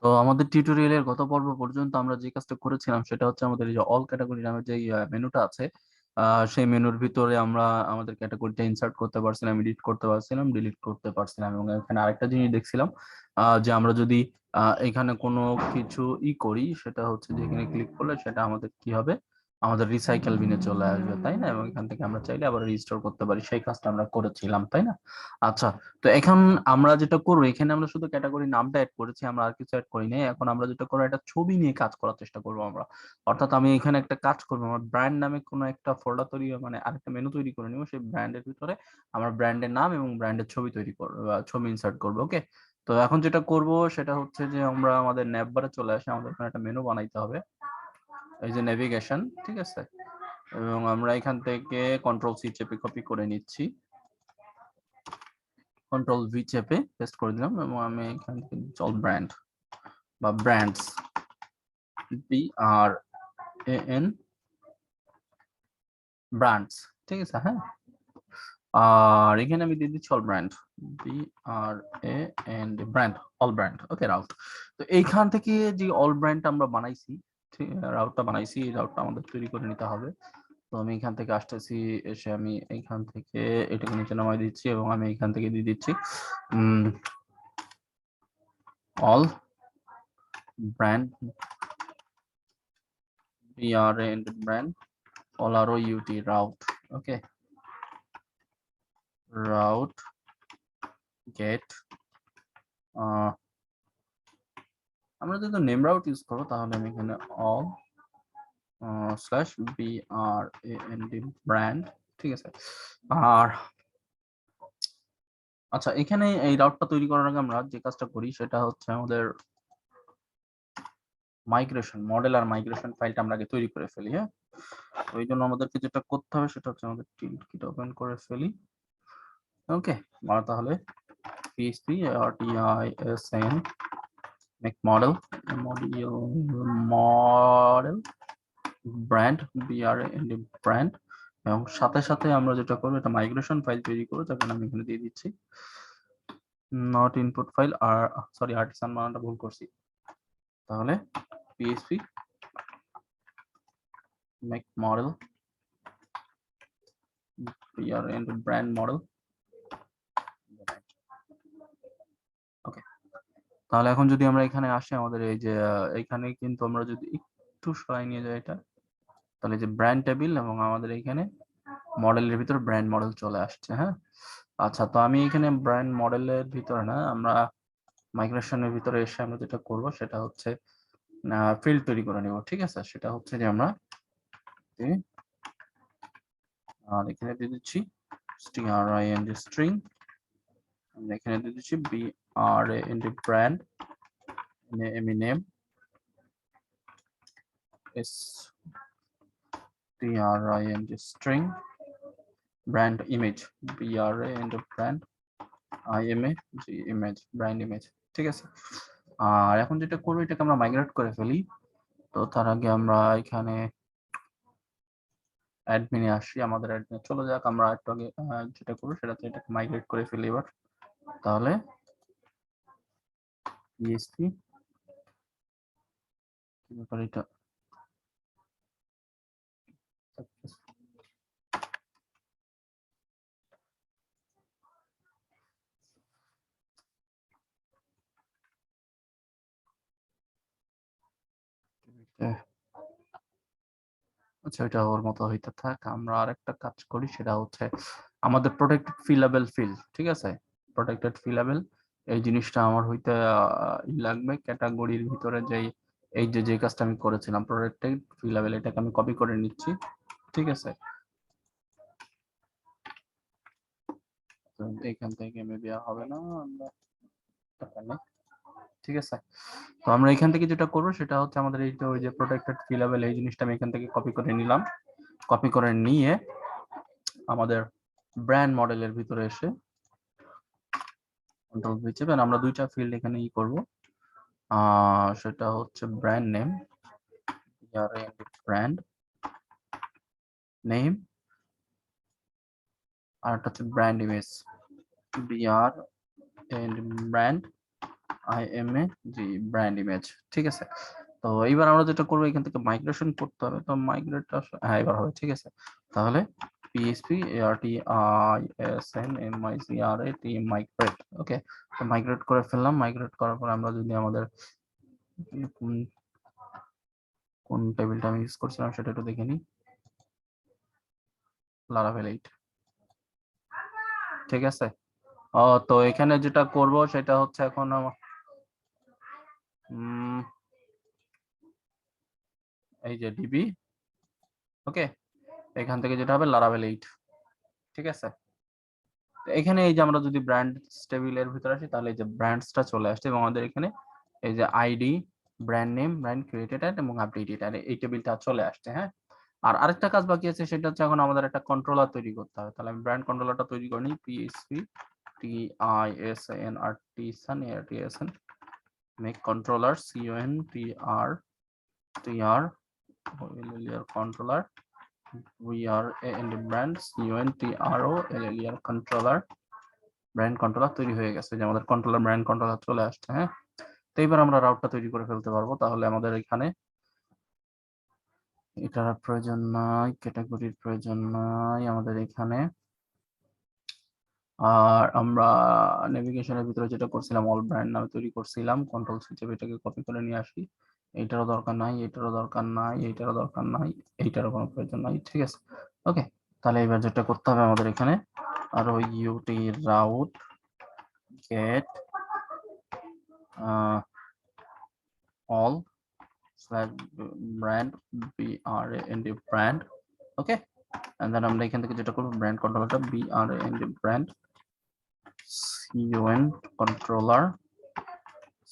তো আমাদের টিউটোরিয়ালের গত পর্ব পর্যন্ত আমরা যে কাজটা করেছিলাম সেটা হচ্ছে আমাদের এই যে অল ক্যাটাগরি নামের যে মেনুটা আছে, সেই মেনুর ভিতরে আমরা আমাদের ক্যাটাগরিটা ইনসার্ট করতে পারছিলাম, এডিট করতে পারছিলাম, ডিলিট করতে পারছিলাম। এবং এখানে আরেকটা জিনিস দেখছিলাম, যে আমরা যদি এখানে কোনো কিছু করি, সেটা হচ্ছে যে এখানে ক্লিক করলে সেটা আমাদের কি হবে, আমাদের রিসাইকেল বিনে চলে আসবে, তাই না? এবং এখান থেকে আমরা চাইলে আবার রিস্টোর করতে পারি। সেই কাজটা আমরা করেছিলাম, তাই না? আচ্ছা, তো এখন আমরা যেটা করবো, এখানে আমরা শুধু ক্যাটাগরি নামটা অ্যাড করেছি, আমরা আর কিছু অ্যাড করি নাই। এখন আমরা যেটা করবো, একটা ছবি নিয়ে কাজ করার চেষ্টা করবো আমরা। অর্থাৎ আমি এখানে একটা কাজ করবো, আমার ব্র্যান্ড নামে কোনো একটা ফোল্ডার তৈরি, মানে আরেকটা মেনু তৈরি করে নিবো। সেই ব্র্যান্ডের ভিতরে আমার ব্র্যান্ডের নাম এবং ব্র্যান্ডের ছবি তৈরি করবো, ছবি ইনসার্ট করবো। ওকে, তো এখন যেটা করব সেটা হচ্ছে যে আমরা আমাদের ন্যাভবারে চলে আসি, আমাদের এখানে একটা মেনু বানাইতে হবে, এই যে নেভিগেশন, ঠিক আছে? এবং আমরা এখান থেকে কন্ট্রোল সি চেপে কপি করে নিচ্ছি, কন্ট্রোল ভি চেপে পেস্ট করে দিলাম। এবং আমি এখান থেকে চল ব্র্যান্ড বা ব্র্যান্ডস, BRAN, ব্র্যান্ডস, ঠিক আছে? হ্যাঁ, আর এখানে আমি দিয়ে দিচ্ছি all brand, BRAND, brand, all brand. Okay, route. তো এইখান থেকে যে অল ব্র্যান্ড আমরা বানাইছি, রাউটটা বানাইছি, এই রাউটটা আমাদের তৈরি করে নিতে হবে। তো আমি এখান থেকে আসতেছি, এসে আমি এইখান থেকে এটাকে নিচে নামাই দিচ্ছি এবং আমি এখান থেকে দিয়ে দিচ্ছি all brand, BRAN brand, all rout, route. Okay, route get, আমরা যদি নেম রাউট ইউজ করবো তাহলে আমি এখানে all স্ল্যাশ BRAND ব্র্যান্ড, ঠিক আছে? আর আচ্ছা, এখানে এই রাউটটা তৈরি করার আগে আমরা যে কাজটা করি সেটা হচ্ছে আমাদের মাইগ্রেশন মডেল আর মাইগ্রেশন ফাইলটা আমরা আগে তৈরি করে ফেলি। হ্যাঁ, ওই জন্য আমাদেরকে যেটা করতে হবে সেটা হচ্ছে আমাদের টিল্ট কিটা ওপেন করে ফেলি। ওকে, তাহলে PHP RTISN make model brand, BRAND brand. এবং সাথে সাথে আমরা যেটা করবো, এটা মাইগ্রেশন ফাইল তৈরি করবো, যার আমি এখানে দিয়ে দিচ্ছি নট ইনপুট ফাইল, আর সরি আর্টিসান বানানটা ভুল করছি। তাহলে PHP make model BRAND brand model. Okay, তাহলে এখন যদি আমরা এখানে আসি, আমাদের এই যে এখানে কিন্তু আমরা যদি একটু সরাই নিয়ে যাই এটা, তাহলে যে ব্র্যান্ড টেবিল এবং আমাদের এখানে মডেলের ভিতরে ব্র্যান্ড মডেল চলে আসছে। হ্যাঁ, আচ্ছা, তো আমি এখানে ব্র্যান্ড মডেলের ভিতরে না, আমরা মাইগ্রেশনের ভিতরে এসে আমরা যেটা করব সেটা হচ্ছে ফিল্ড তৈরি করে নেব, ঠিক আছে? সেটা হচ্ছে যে আমরা এখানে দিয়ে দিচ্ছি string, স্ট্রিং, আমরা এখানে দিয়ে দিচ্ছি BRAND brand, name string string, brand image, BRAND brand image, brand image, ঠিক আছে? আর এখন যেটা করবো, এটাকে আমরা মাইগ্রেট করে ফেলি। তো তার আগে আমরা এখানে অ্যাডমিনে আসি, আমাদের অ্যাডমিনে চলে যাক। আমরা একটু আগে যেটা করবো সেটা হচ্ছে এটাকে মাইগ্রেট করে ফেলি এবার। তাহলে PHP কি ব্যাপার, এটা আচ্ছা, এটা ওর মতো হইতে থাক। আমরা আরেকটা কাজ করি, সেটা হচ্ছে আমাদের প্রোটেক্টেড ফিলেবল ফিল্ড, ঠিক আছে? প্রোটেক্টেড ফিলেবল, এই জিনিসটা আমার হইতে লাগবে ক্যাটাগরির ভিতরে। যেই এই যে কাজটা আমি করেছিলাম প্রোটেক্টেড ফিলেবল, এটাকে আমি কপি করে নিচ্ছি, ঠিক আছে? তো এইখান থেকে মেবি হবে না, আমরা ঠিক আছে? তো আমরা এখান থেকে যেটা করবো সেটা হচ্ছে আমাদের এই যে ওই যে প্রোটেক্টেড ফিলেবল, এই জিনিসটা আমি এখান থেকে কপি করে নিলাম। কপি করে নিয়ে আমাদের ব্র্যান্ড মডেলের ভিতরে এসে কন্ট্রোল ভি চেপে আমরা দুইটা ফিল্ড এখানে করব। সেটা হচ্ছে ব্র্যান্ড নেম, ব্র্যান্ড নেম, আর একটা হচ্ছে brand image, BR and brand IMA G brand image, ঠিক আছে। তো এইবার আমরা যেটা করবো এখান থেকে মাইগ্রেশন করতে হবে, তো মাইগ্রেট হ্যাঁ এবার হবে, ঠিক আছে। তাহলে PHP ARTISNMICRAT মাইগ্রেট, ওকে। তো মাইগ্রেট করে ফেললাম। মাইগ্রেট করার পর আমরা যদি আমাদের কোন টেবিলটা আমি ইউজ করছিলাম সেটা একটু দেখে নিই, Laravel 8, ঠিক আছে। তো এখানে যেটা করব সেটা হচ্ছে এখন এই যে ডিবি, ওকে, এখান থেকে যেটা হবে Laravel 8, ঠিক আছে। এখানে এই যে আমরা যদি ব্র্যান্ড টেবিলের ভিতরে আসি তাহলে এই যে ব্র্যান্ডসটা চলে আসছে এবং আমাদের এখানে এই যে ID, brand name, brand created এবং আপডেটেড এই টেবিলটা চলে আসছে, হ্যাঁ। আর আরেকটা কাজ বাকি আছে, সেটা হচ্ছে এখন আমাদের একটা কন্ট্রোলার তৈরি করতে হবে। তাহলে আমি ব্র্যান্ড কন্ট্রোলারটা তৈরি করে নিই, PHP.TISAN make controller controller brand controller brand controller তৈরি হয়ে গেছে, যে আমাদের কন্ট্রোলার ব্র্যান্ড কন্ট্রোলার চলে আসছে, হ্যাঁ। তো এবার আমরা রাউটটা তৈরি করে ফেলতে পারবো। তাহলে আমাদের এখানে এটার প্রয়োজন নাই, ক্যাটাগরির প্রয়োজন নাই আমাদের এখানে। আর আমরা নেভিগেশনের ভিতরে যেটা করছিলাম অল ব্র্যান্ড নামে তৈরি করছিলাম, কন্ট্রোল সি চেপে এটাকে কপি করে নিয়ে আসি। এইটারও দরকার নাই, এইটারও দরকার নাই, এইটারও দরকার নাই, এইটারও কোনো প্রয়োজন নাই, ঠিক আছে। ওকে, তাহলে এবার যেটা করতে হবে আমাদের এখানে আর ওই ইউটি route get all brand brand, okay. and then আমরা এখান থেকে যেটা করব ব্র্যান্ড কন্ট্রোলারটা brand con controller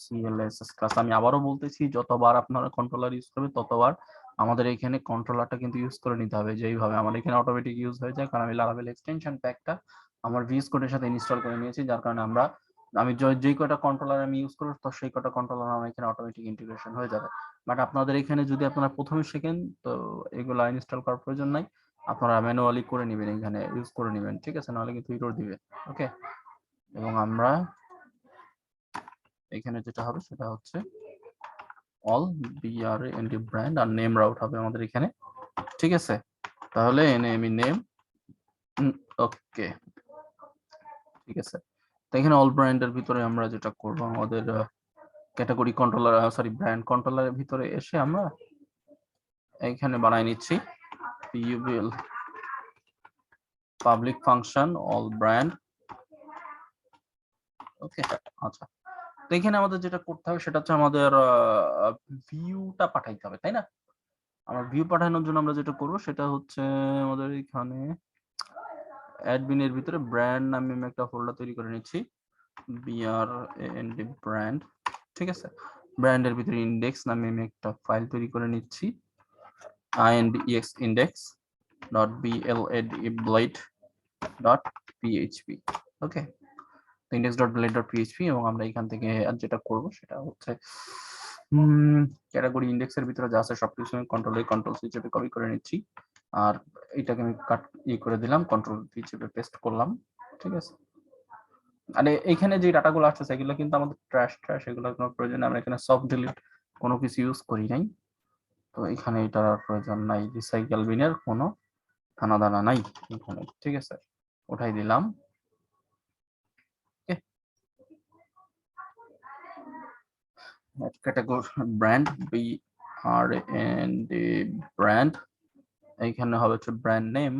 CLSS class. আমি আবারও বলতেছি, যতবার আপনারা কন্ট্রোলার ইউজ করবে ততবার আমাদের এখানে কন্ট্রোলারটা কিন্তু ইউজ করে নিতে হবে, যেইভাবে আমার এখানে অটোমেটিক ইউজ হয়ে যায়, কারণ আমি লারাভেল এক্সটেনশন প্যাকটা আমার ভিএস কোডের সাথে ইনস্টল করে নিয়েছি, যার কারণে আমি যেই কয়টা কন্ট্রোলার আমি ইউজ করব তো সেই কয়টা কন্ট্রোলার আমার এখানে অটোমেটিক ইন্টিগ্রেশন হয়ে যাবে। বাট আপনাদের এখানে যদি আপনারা প্রথমে শেখেন তো এগুলো ইনস্টল করার প্রয়োজন নাই, আপনারা ম্যানুয়ালি করে নেবেন, এখানে ইউজ করে নেবেন, ঠিক আছে, নাহলে কিন্তু এরর দিবে, ওকে। এবং আমরা এখানে যেটা হবে সেটা হচ্ছে all brand আর নেম রাউট হবে আমাদের এখানে, ঠিক আছে। তাহলে আমি নেম, ওকে, ঠিক আছে। তো এখানে অল ব্র্যান্ডের ভিতরে আমরা যেটা করব আমাদের ক্যাটাগরি কন্ট্রোলার ব্র্যান্ড কন্ট্রোলারের ভিতরে এসে আমরা এখানে বানাই নিচ্ছি পাবলিক ফাংশন অল ব্র্যান্ড, ওকে। আচ্ছা, তো এখানে আমাদের যেটা করতে হবে সেটা হচ্ছে আমাদের ভিউটা পাঠাইতে হবে, তাই না? আমার ভিউ পাঠানোর জন্য আমরা যেটা করব সেটা হচ্ছে আমাদের এখানে অ্যাডমিনের ভিতরে ব্র্যান্ড নামে আমি একটা ফোল্ডার তৈরি করে নিচ্ছি, brand, ঠিক আছে। ব্র্যান্ডের ভিতরে ইন্ডেক্স নামে আমি একটা ফাইল তৈরি করে নিচ্ছি, index.blade.php, ওকে। index.blade.php এবং আমরা এখান থেকে যেটা করব সেটা হচ্ছে ক্যাটাগরি ইন্ডেক্সের ভিতরে যা আছে সবকিছু আমি কন্ট্রোল সি চেপে কপি করে নিচ্ছি, আর এটাকে আমি কাট করে দিলাম, কন্ট্রোল ভি চেপে পেস্ট করলাম, ঠিক আছে। আর এখানে যে ডাটাগুলো আসছে সেগুলো কিন্তু আমাদের ট্র্যাশ এগুলোর কোনো প্রয়োজন নেই, আমরা এখানে সফট ডিলিট কোনো কিছু ইউজ করি নাই, তো এখানে এটার প্রয়োজন নাই। রিসাইকেল বিনের কোনো থানা দানা নাই এখানে, ঠিক আছে, উঠাই দিলাম। ক্যাটাগরি ব্র্যান্ড ব্র্যান্ড, এইখানে হবে হচ্ছে ব্র্যান্ড নেম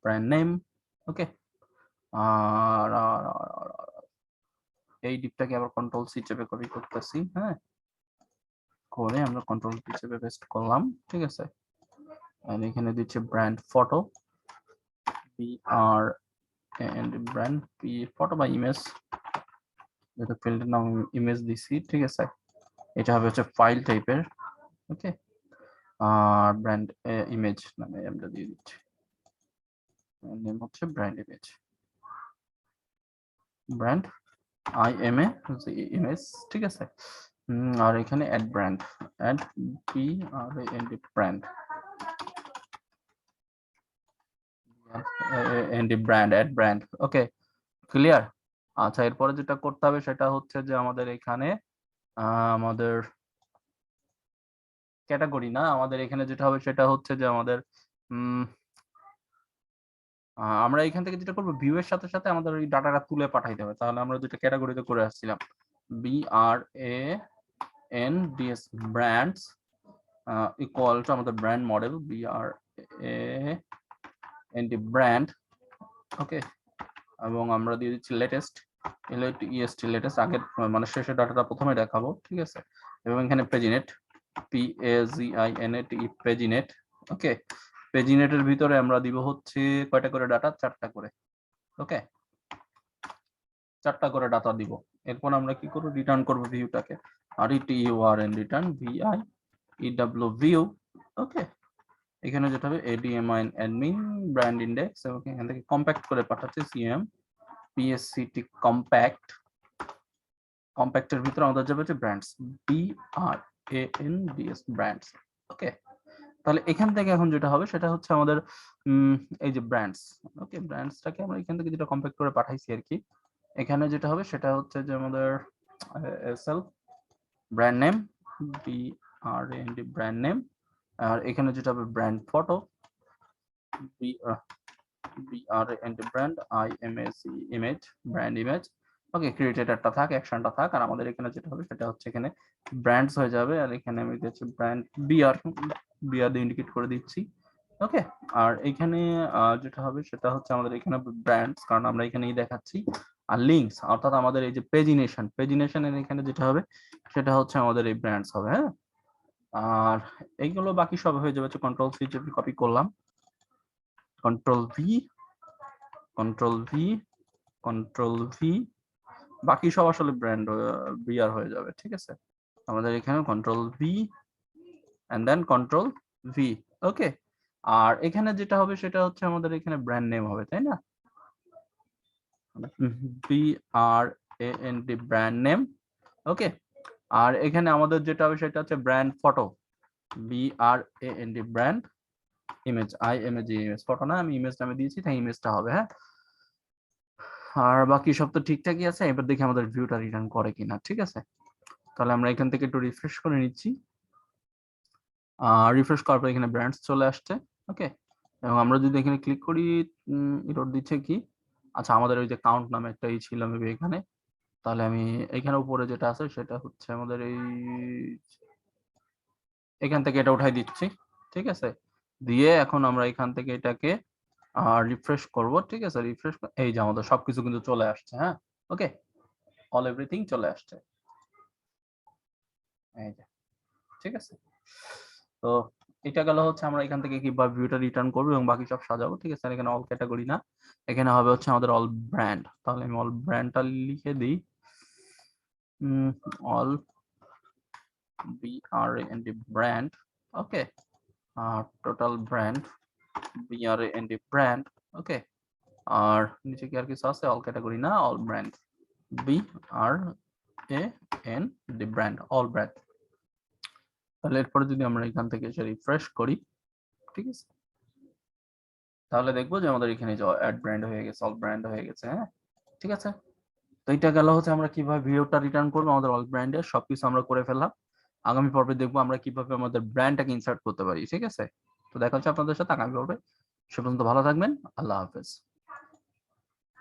ব্র্যান্ড নেম, ওকে। আর এই ডিপটাকে আবার কন্ট্রোল সি চেপে কপি করতেছি, হ্যাঁ, করে আমরা কন্ট্রোল সি চেপে পেস্ট করলাম, ঠিক আছে। আর এখানে দিচ্ছে ব্র্যান্ড ফটো ব্র্যান্ড ফটো বা ইমেজ, যেটা ফিল্ডের নাম ইমেজ দিছি, ঠিক আছে। এটা হবে হচ্ছে ফাইল টাইপের, ওকে। আর ব্র্যান্ড ইমেজ নামে আমরা দিয়ে দিচ্ছি, নেম হচ্ছে brand image, brand IMA image, ঠিক আছে। আর এখানে add brand brand add brand, okay, clear. আচ্ছা, এরপরে যেটা করতে হবে সেটা হচ্ছে যে আমাদের এখানে আমাদের ক্যাটাগরি না, আমাদের এখানে যেটা হবে সেটা হচ্ছে যে আমাদের আমরা এখান থেকে যেটা করবো, ভিউ এর সাথে সাথে আমাদের ওই ডাটাটা তুলে পাঠাইতে হবে। তাহলে আমরা যেটা ক্যাটাগরিতে করে আসছিলাম, BRANDS ব্র্যান্ডস ইকুয়াল টু আমাদের ব্র্যান্ড মডেল BRAND ব্র্যান্ড, ওকে, এবং আমরা দিয়ে দিচ্ছি লেটেস্ট লেটেস্ট, আগের মানে শেষের ডাটাটা প্রথমে দেখাবো, ঠিক আছে। এবং এখানে পেজিনেট PAGINET পেজিনেট, ওকে। পেজিনেটের ভিতরে আমরা দিব হচ্ছে কয়টা করে ডাটা, 4টা করে, ওকে, 4টা করে ডাটা দিব। এরপর আমরা কি করব, রিটার্ন করব ভিউটাকে, RETURN রিটার্ন VIEW ভিউ, ওকে। এখানে যেটা হবে ADMIN অ্যাডমিন ব্র্যান্ড ইন্ডেক্স, এবং এখান থেকে কম্প্যাক্ট করে পাঠাচ্ছি CM PSCT কম্প্যাক্ট। কম্প্যাক্টের ভিতরে আমাদের যাবে হচ্ছে ব্র্যান্ডস BRANDS ব্র্যান্ডস, ওকে। তাহলে এখান থেকে এখন যেটা হবে সেটা হচ্ছে আমাদের এই যে ব্র্যান্ডস, ওকে, ব্র্যান্ডসটাকে আমরা এখান থেকে যেটা কম্প্যাক্ট করে পাঠাইছি আর কি। এখানে যেটা হবে সেটা হচ্ছে যে আমাদের SL brand name BRAND brand name, আর এখানে যেটা হবে brand photo BRAND brand IMAG image brand image, okay. Created একটা থাক, অ্যাকশনটা থাক, আর আমাদের এখানে যেটা হবে সেটা হচ্ছে এখানে ব্র্যান্ডস হয়ে যাবে, আর এখানে আমি দিচ্ছি ব্র্যান্ড BR দিয়ে ইন্ডিকেট করে দিচ্ছি, ওকে। আর এখানে যেটা হবে সেটা হচ্ছে আমাদের এখানে ব্র্যান্ডস, কারণ আমরা এখানেই দেখাচ্ছি, আর লিঙ্কস অর্থাৎ আমাদের এই যে পেজিনেশনের এখানে যেটা হবে সেটা হচ্ছে আমাদের এই ব্র্যান্ডস হবে, হ্যাঁ। আর এইগুলো বাকি সব হয়ে যাবে, কন্ট্রোল সি যদি কপি করলাম, কন্ট্রোল ভি, বাকি সব আসলে ব্র্যান্ড বিআর হয়ে যাবে, ঠিক আছে। আমাদের এখানে control V and then control V, okay. আর এখানে যেটা হবে সেটা হচ্ছে আমাদের এখানে ব্র্যান্ড নেম হবে, তাই না, BRAND ব্র্যান্ড নেম, ওকে। আর এখানে আমাদের যেটা হবে সেটা হচ্ছে brand photo BRAND brand image IMAG image, photo না, আমি ইমেজ নামে দিয়েছি তাই ইমেজটা হবে, হ্যাঁ। আর বাকি সব তো ঠিকঠাকই আছে। এবার দেখি আমাদের ভিউটা রিটার্ন করে কিনা, ঠিক আছে। তাহলে আমরা এখান থেকে একটু রিফ্রেশ করে নিচ্ছি। রিফ্রেশ করার পর এখানে ব্র্যান্ডস চলে আসছে, ওকে। এবং আমরা যদি এখানে ক্লিক করি, এরর দিচ্ছে কি, আচ্ছা আমাদের ওই যে কাউন্ট নামে একটা ছিল মেবি এখানে, তাহলে আমি এখানে উপরে যেটা আছে সেটা হচ্ছে আমাদের এই এখান থেকে এটা উঠাই দিচ্ছি, ঠিক আছে। দিয়ে এখন আমরা এখান থেকে এটাকে রিফ্রেশ করব, ঠিক আছে। রিফ্রেশ, এই যে আমাদের সবকিছু কিন্তু চলে আসছে, হ্যাঁ, ওকে, অল এভরিথিং চলে আসছে, এই যে, ঠিক আছে। তো এটা গেল হচ্ছে আমরা এখান থেকে কিভাবে ভিউটা রিটার্ন করব এবং বাকি সব সাজাবো, ঠিক আছে। এখানে অল ক্যাটাগরি না, এখানে হবে হচ্ছে আমাদের অল ব্র্যান্ড। তাহলে আমি অল ব্র্যান্ডটা লিখে দিই, অল BRAND ব্র্যান্ড, ওকে। আর টোটাল ব্র্যান্ড BRAND ব্র্যান্ড, ওকে। আর নিচে কি আর কিছু আছে, অল ক্যাটাগরি না, all brand BRAND brand, all brand. তাহলে এরপরে যদি আমরা এখান থেকে এসে রিফ্রেশ করি, ঠিক আছে, তাহলে দেখবো যে আমাদের এখানে যে অ্যাড ব্র্যান্ড হয়ে গেছে, অল ব্র্যান্ড হয়ে গেছে, হ্যাঁ, ঠিক আছে। তো এটা গেল হচ্ছে আমরা কিভাবে ভিডিওটা রিটার্ন করবো, আমাদের অল ব্র্যান্ডের সবকিছু আমরা করে ফেললাম। আগামী পর্বে দেখবো আমরা কিভাবে আমাদের ব্র্যান্ডটাকে ইনসার্ট করতে পারি, ঠিক আছে। তো দেখা হচ্ছে আপনাদের সাথে আগামী পর্বে। সে পর্যন্ত ভালো থাকবেন, আল্লাহ হাফেজ।